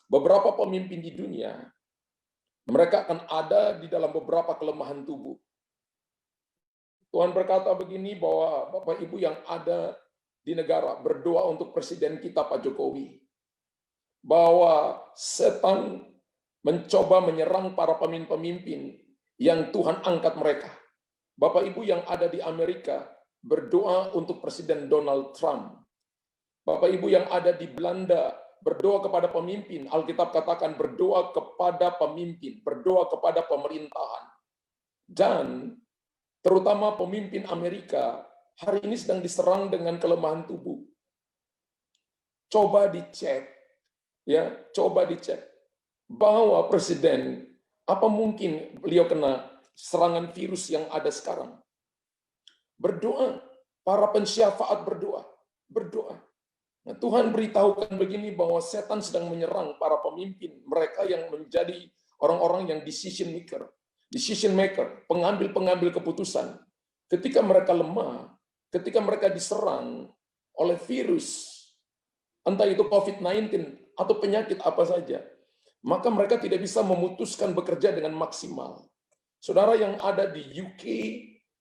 beberapa pemimpin di dunia, mereka akan ada di dalam beberapa kelemahan tubuh. Tuhan berkata begini bahwa Bapak Ibu yang ada di negara, berdoa untuk presiden kita Pak Jokowi, bahwa setan mencoba menyerang para pemimpin yang Tuhan angkat mereka. Bapak Ibu yang ada di Amerika, berdoa untuk Presiden Donald Trump. Bapak Ibu yang ada di Belanda, berdoa kepada pemimpin. Alkitab katakan berdoa kepada pemimpin, berdoa kepada pemerintahan. Dan terutama pemimpin Amerika hari ini sedang diserang dengan kelemahan tubuh. Coba dicek, ya, coba dicek bahwa presiden, apa mungkin beliau kena serangan virus yang ada sekarang? Berdoa, para pensyafaat berdoa, berdoa. Nah, Tuhan beritahukan begini bahwa setan sedang menyerang para pemimpin, mereka yang menjadi orang-orang yang decision maker, pengambil keputusan. Ketika mereka lemah, ketika mereka diserang oleh virus, entah itu COVID-19 atau penyakit apa saja, maka mereka tidak bisa memutuskan bekerja dengan maksimal. Saudara yang ada di UK,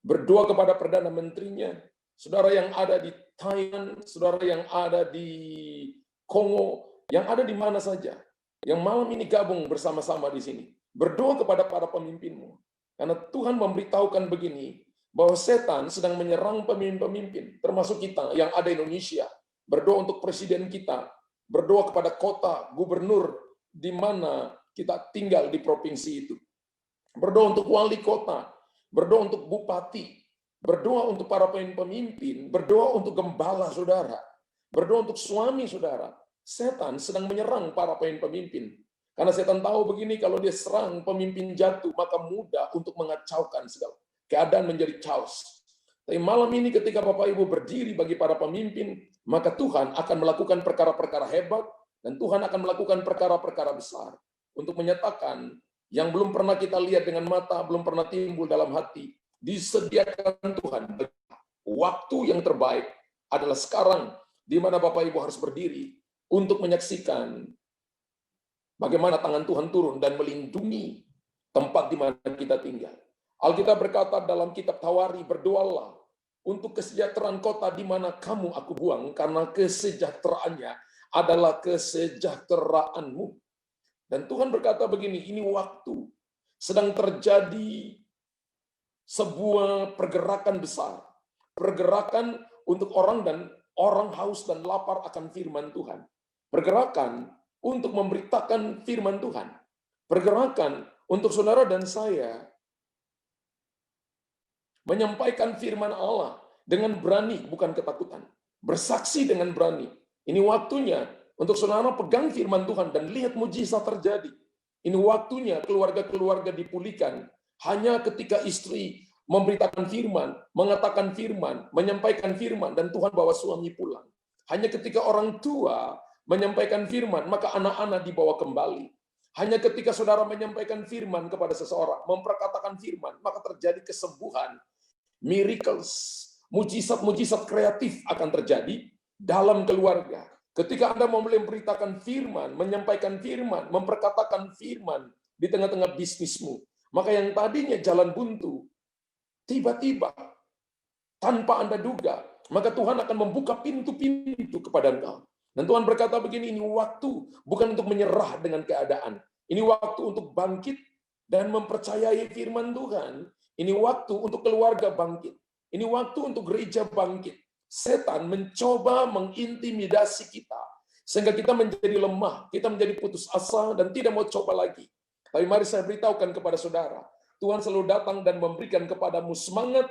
berdoa kepada Perdana Menterinya. Saudara yang ada di Thailand, saudara yang ada di Kongo, yang ada di mana saja, yang malam ini gabung bersama-sama di sini, berdoa kepada para pemimpinmu. Karena Tuhan memberitahukan begini, bahwa setan sedang menyerang pemimpin-pemimpin, termasuk kita yang ada di Indonesia. Berdoa untuk presiden kita, berdoa kepada kota, gubernur, di mana kita tinggal di provinsi itu. Berdoa untuk wali kota, berdoa untuk bupati, berdoa untuk para pemimpin, berdoa untuk gembala saudara, berdoa untuk suami saudara. Setan sedang menyerang para pemimpin. Karena setan tahu begini, kalau dia serang pemimpin jatuh, maka mudah untuk mengacaukan segala. Keadaan menjadi chaos. Tapi malam ini ketika Bapak Ibu berdiri bagi para pemimpin, maka Tuhan akan melakukan perkara-perkara hebat, dan Tuhan akan melakukan perkara-perkara besar untuk menyatakan yang belum pernah kita lihat dengan mata, belum pernah timbul dalam hati, disediakan Tuhan. Waktu yang terbaik adalah sekarang, di mana Bapak Ibu harus berdiri untuk menyaksikan bagaimana tangan Tuhan turun dan melindungi tempat di mana kita tinggal. Alkitab berkata dalam kitab Tawari, berdoalah untuk kesejahteraan kota di mana kamu aku buang, karena kesejahteraannya adalah kesejahteraanmu. Dan Tuhan berkata begini, ini waktu sedang terjadi sebuah pergerakan besar. Pergerakan untuk orang haus dan lapar akan firman Tuhan. Pergerakan untuk memberitakan firman Tuhan. Pergerakan untuk saudara dan saya menyampaikan firman Allah dengan berani, bukan ketakutan. Bersaksi dengan berani. Ini waktunya untuk saudara pegang firman Tuhan dan lihat mujizat terjadi. Ini waktunya keluarga-keluarga dipulihkan. Hanya ketika istri memberitakan firman, mengatakan firman, menyampaikan firman, dan Tuhan bawa suami pulang. Hanya ketika orang tua menyampaikan firman, maka anak-anak dibawa kembali. Hanya ketika saudara menyampaikan firman kepada seseorang, memperkatakan firman, maka terjadi kesembuhan, miracles, mujizat-mujizat kreatif akan terjadi dalam keluarga. Ketika Anda mau memberitakan firman, menyampaikan firman, memperkatakan firman di tengah-tengah bisnismu, maka yang tadinya jalan buntu, tiba-tiba tanpa Anda duga, maka Tuhan akan membuka pintu-pintu kepada engkau. Dan Tuhan berkata begini, ini waktu bukan untuk menyerah dengan keadaan. Ini waktu untuk bangkit dan mempercayai firman Tuhan. Ini waktu untuk keluarga bangkit. Ini waktu untuk gereja bangkit. Setan mencoba mengintimidasi kita, sehingga kita menjadi lemah, kita menjadi putus asa, dan tidak mau coba lagi. Tapi mari saya beritahukan kepada saudara, Tuhan selalu datang dan memberikan kepadamu semangat,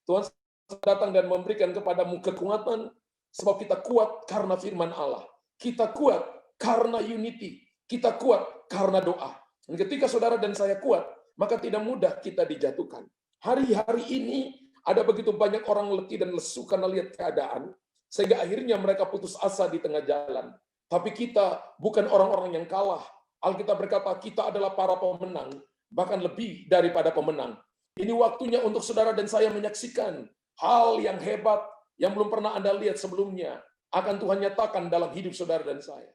Tuhan selalu datang dan memberikan kepadamu kekuatan, sebab kita kuat karena firman Allah. Kita kuat karena unity. Kita kuat karena doa. Dan ketika saudara dan saya kuat, maka tidak mudah kita dijatuhkan. Hari-hari ini ada begitu banyak orang letih dan lesu karena lihat keadaan, sehingga akhirnya mereka putus asa di tengah jalan. Tapi kita bukan orang-orang yang kalah. Alkitab berkata kita adalah para pemenang, bahkan lebih daripada pemenang. Ini waktunya untuk saudara dan saya menyaksikan hal yang hebat yang belum pernah Anda lihat sebelumnya, akan Tuhan nyatakan dalam hidup saudara dan saya.